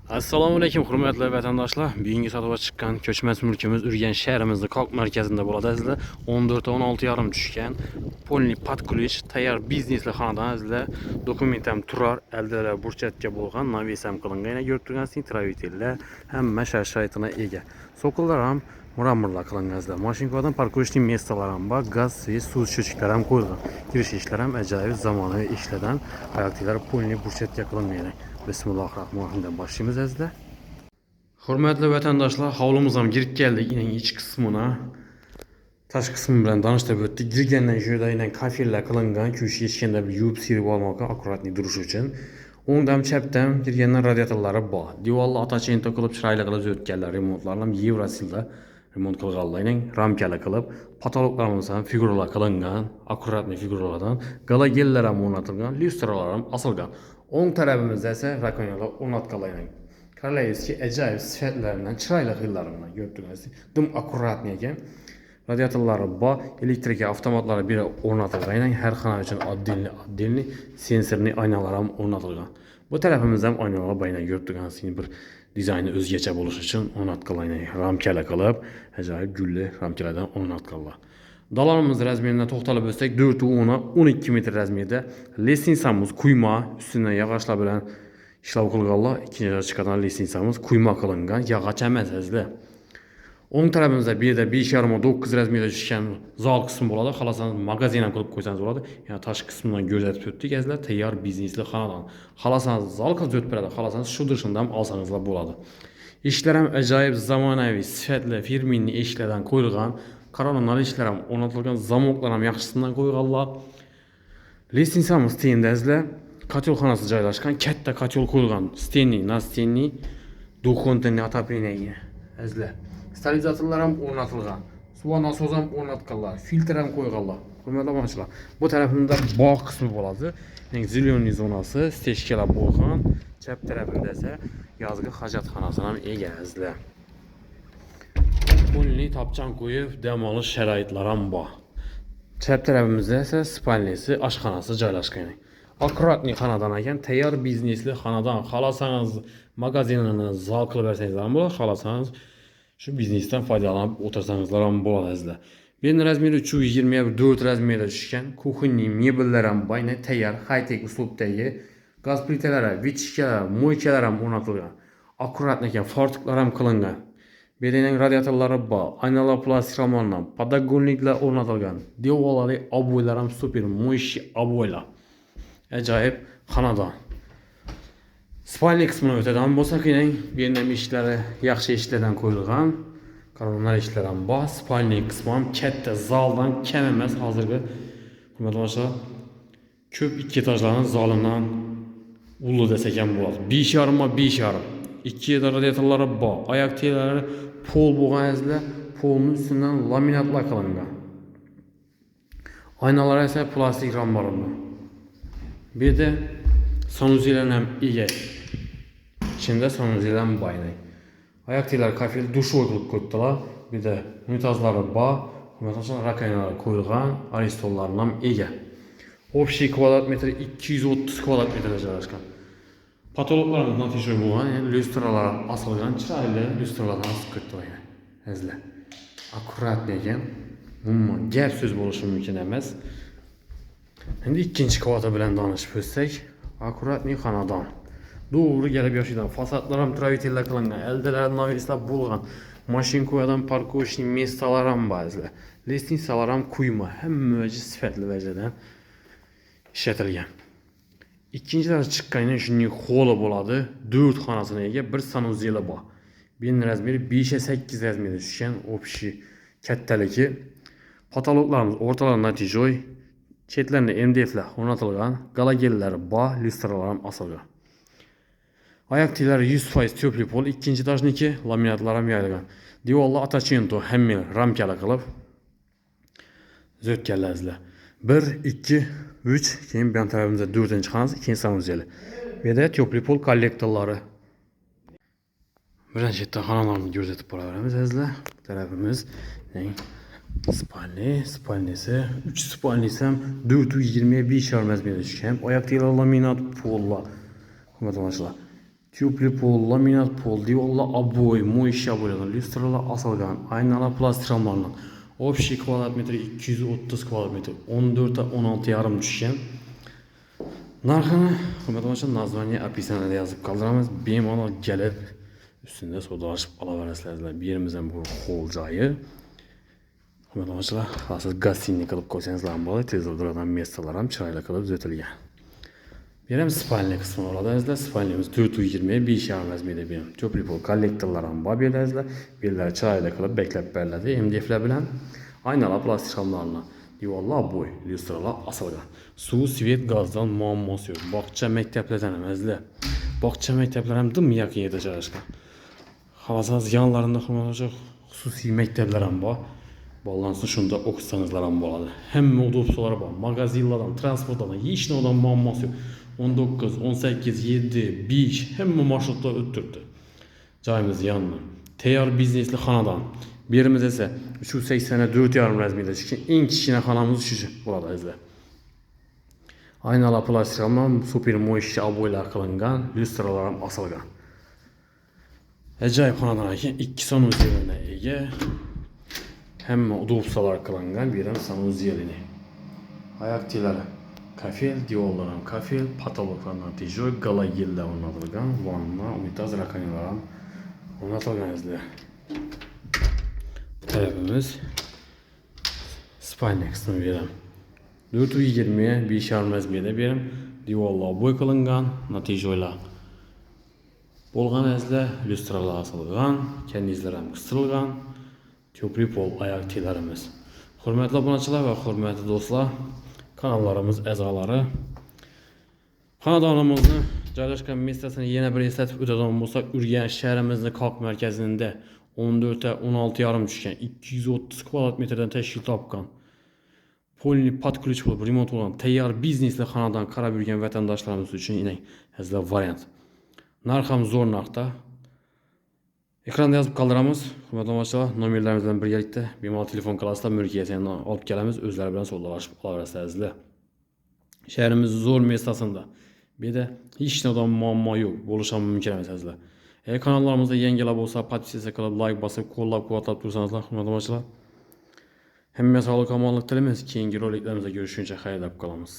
Assalomu alaykum hurmatli vatandoshlar. Bugungi sotuvga chiqqan ko'chmas mulkimiz Urganch shahrimizning Qalq markazida bo'ladi azizlar. 14-16,5 tushgan. Polni podkulich tayyor biznesli xonadon azizlar. Dokument ham turar, aldalar burchatga bo'lgan, navisam qilingan, ko'rib turgansizlar, travitellar hamma shart-sharoitga ega. So'qillar ham murammirlar qilingan azizlar. Mashinkadan parkovishning mestalari ham bor, gaz va suv sho'chiklar ham qo'yilgan. Kirish ishlari ham ajoyib zamonaviy ishlardan, oyoqlar polni burchatga qilingan. Bismillahirrahmanirrahim başlayımız azizlar. Hurmatli vatandoshlar, hovlimiz ham girib keldik. Yine iç qismına. Taş qismi bilan tanishtirib o'tdik. Girgandan joyda yine kafellar qilingan, ko'shi yechganda bir yuvib sirib olmoqqa akkuratli turish uchun. O'ngdan chapdan girgandan radiatorlari bor. Devorlar atachayin to'qilib chiroyli qilib o'tganlar, remontlar ham Yevrosilda remont qilganlar. Yine ramkalar qilib, patologlarimiz ham figuralar qilingan, akkuratli figuralardan, galagellar ham o'rnatilgan, lyustralar ham asilgan. O'ng tarafimizda esa rakonyalar o'rnatganlar. Qaraysiz, ajoyib sifatlaridan, chiroyli xillaridan ko'rib turgansizlar. Dim akkuratli ekan. Radiatorlari bor, elektrik avtomatlari biri o'rnatilgan, har xona uchun oddiy sensorli oynalar ham o'rnatilgan. Bu tarafimizda ham oynalar bayna ko'rib turgansizlar, bir dizayni o'zgacha bo'lishi uchun o'rnatganlar. Ramkalar qilib, ajoyib gulli ramkalardan o'rnatganlar. Dalanımız razmerinden to'xtalib o'tsak, 4,12 metr razmerda lestnisamız quyma, ustidan yog'ochlar bilan ishlov qilganlar. Ikkinchi chiqqan lestnisamız quyma qilingan, yog'och emas azizlar. O'ng tarafimizda bir yerda 5,9 razmerda tushgan zal qismi bo'ladi. Xalasangiz magazin ham qilib qo'ysangiz bo'ladi. Ya'ni tashqi qismidan ko'rsatib o'tdik azizlar, tayyor biznesli xonadon. Xalasangiz zal qilib o'tib beradi, xalasangiz shu dirshindan ham olsangizlar bo'ladi. Eshiklar ham ajoyib zamonaviy, sifatli, firminli eshiklardan qo'yilgan. Qaroqlangan ishlar ham o'rnatilgan, zamoklar ham yaxshisidan qo'yganlar. Lestnisamız tenda azizlar. Kotelxonasi joylashgan, katta kotel qo'yilgan. Stenli, nastenli, duxontenli отопление azizlar. Sterilizatorlar ham o'rnatilgan. Suv nasoz ham o'rnatganlar, filtr ham qo'yganlar. Hurmatli obunachilar, bu tarafimizda bog' qismi bo'ladi. Ya'ni ziloniy zonasi, stechkalar bo'lgan. Chap tarafimda esa yozgi hojatxonasi ham ega azizlar. Polni topchan qo'yib, dam olish sharoitlari ham bor. Chap tarafimizda esa spalnisi, oshxonasi joylashgan. Akkuratli xonadon ekan, tayyor biznesli xonadon. Xolasangiz magazinini zal qilib bersangiz ham bo'ladi, xolasangiz shu biznesdan foydalanib o'tirsangizlar ham bo'ladi azizlar. Ben razmeri 324 razmerda tushgan, kuxonniy mebellar ham bayna tayyor, high-tech uslubdagi gaz plitalari, vichkalar, moykalar ham o'rnatilgan. Akkuratli ekan, fortiklar ham qilingan. Bedening radiatorlari bor, aynalar plastik ramondan, podagonliklar o'rnatilgan. Devorlari ob'oylar ham super, mo'yshi ob'oylar. Ajoyib xonadon. Spalni qismini o'tadigan bo'lsak, bendam ishlari yaxshi ishlardan qo'yilgan. Qaroqlangan ishlar ham bor. Spalni qismi ham katta, zaldan kam emas hozirgi. Hurmatli do'stlar, ko'p ikki etajlarning zalidan ulu desak ham bo'ladi. 5,5 ma 5,5. İki radiatorlari bor. Oyoq telari pol bo'lgan azizlar, polning ustidan laminatlar qilingan. Oynalar esa plastik rambarondan. Bu yerda sanuzilar ham ega. Ichida sanuzilar ham bayna. Oyoq telari kafel dushoy qilib qo'ydilar. Bu yerda unitazlari bor. Masalan, rakonyalar qo'yilgan, aristollar ham ega. Общий kvadrat metri 230 kvadrat metrga joylashgan. Patologlarımızdan teşhir bo'lgan, lyustralar asilgan, chiroyli lyustralardan asib ketdi. Azizlar. Akkuratli ekan. Umuman gap so'z bo'lishi mumkin emas. Endi ikkinchi kvadrat bilan tanishib o'tsak, akkuratli xonadon. To'g'ri kelib yashidan fasadlar ham travitellar qilingan, aldalar navislar bo'lgan. Mashinkadan parkovishning mestalari ham bor azizlar. Lestnisalar ham quyma, hamma sifatli vajadan ishlatilgan. İkinciler çıkkanidan shunday holi bo'ladi. 4 xonasini ega, bir sanuzeli bor. Ben razmeri 5'e 8 razmerda tushgan, общий kattaligi. Patologlarimiz o'rtalarida natijoy, chetlarida MDFlar o'rnatilgan, galagellar bor, lyustralar ham asilgan. Oyoq tellari 100% teplый pol, ikkinchi etajniki, laminatlar ham yoyilgan. Devorlar attachento hamma ramkalar qilib zo'tganlar. 1, 2, 3, keyin bu tarafimizda 4-chi xonasi, keyin sanuzeli. Bu yerda teplый pol kollektorlari. Birinchi chetdan xonalarni ko'rsatib boraveramiz azizlar. Bu tarafimiz spalnisi, 3 spalnisi ham 425 razmerda tushgan. Oyoq tellari laminat pollar. Hurmatli do'stlar. Tüplü pol, laminat pol, diyorlar aboy, moyşa boyadan, lüstralar asılgan, aynalar plastik ramlarla. Общий kvadratmetre 230 kvadratmetre, 14'e 16 yarım düşken. Narxını, hürmetli arkadaşlar, nazvaniye apisanada yazıp kaldıramiz. Bemalol gelip üstünde sodalaşıp alaverasizlar. Bir yerimizden bu hol joyi. Hürmetli arkadaşlar, siz gostinlik qilib qo'ysangiz bo'ladi. Tezda duradigan messalar ham chiroyli qilib tuzatilgan. Bu ham spalniya qismi bo'ladi. Spalniyamiz 420 5,5 razmerda beram. Ko'pli pol kollektorlar ham bor beradizlar. Bellar chiroyli qilib beklab beriladi. MDF'lar bilan aynalar plastik ramlarla. Diyorlar boy, lüstralar asılgan. Suv, svet, gazdan muammosi yo'q. Bog'cha maktablardan emazlar. Bog'cha maktablar ham dim yaqin yerda joylashgan. Havasaz yanlarında xonalacaq xususiy maktablar ham bor. Bolalarni shunda o'qitsangizlar ham bo'ladi. Hamma udobsolar bor. Magazinlardan, transportdan, hech nimadan muammosi yo'q. 19, 18, 7, 5 hamma marshrutlar o'ttirdi. Joyimiz yanma. Tayyor biznesli xonadan. Birimiz esa 384,5 razmerda chiqqan eng kichkina xonamiz shu bo'ladi azizlar. Aynalar plastik ham super moyshi aboylar qilingan, lyustralar ham osilgan. Ajoyib xonadan ekan, 2 sanuzelga ega. Hamma udobsolar qilingan, bir ham sanuzelini. Oyoq tilari kafel, diyorlar ham kafel, patologlar natijoj, galagillar o'rnatilgan, vanna, unitaz rakonlar ham o'rnatilgan azizlar. Tarafimiz spalniya qismi beram. 420 5,5 razmerda beram. Diyorlar bo'y qilingan, natijolar bo'lgan azizlar, lyustralar asilgan, kandizlar ham qistirilgan. Ko'pri pol oyoq tilarimiz. Hurmatli obunachilar va hurmatli do'stlar, kanallarimiz a'zolari, xonadonimizni joylashgan mestasini yana bir eslatib o'tadigan bo'lsak, Urganch shahrimizning Qalq markazida 14'e 16,5 tushgan 230 kvadratmetrdan tashkil topgan. Polni podключ bo'lib remont bo'lgan tayyor biznesli xonadon qarab yurgan vatandoshlarimiz uchun eng azizlar variant. Narx ham zo'r narxda. Ekranda yozib qoldiramiz. Hurmatli obunachilar, nomerlarimiz bilan birgalikda bemalol telefon qilasizlar, mulkiyasini olib kelamiz, o'zlari bilan savdolashib olaverasizlar. Shahrimiz zo'r mestasida. Bu yerda hech nimadan muammo yo'q, bo'lishi ham mumkin emas azizlar. Kanallarimizda yangilar bo'lsa, podpiska qilib, like bosib, qo'llab-quvvatlab tursanizlar, hurmatli obunachilar. Hammaga sog'lik, omonlik tilaymiz. Keyingi roliklarimizda ko'rishguncha xayrlab qolamiz.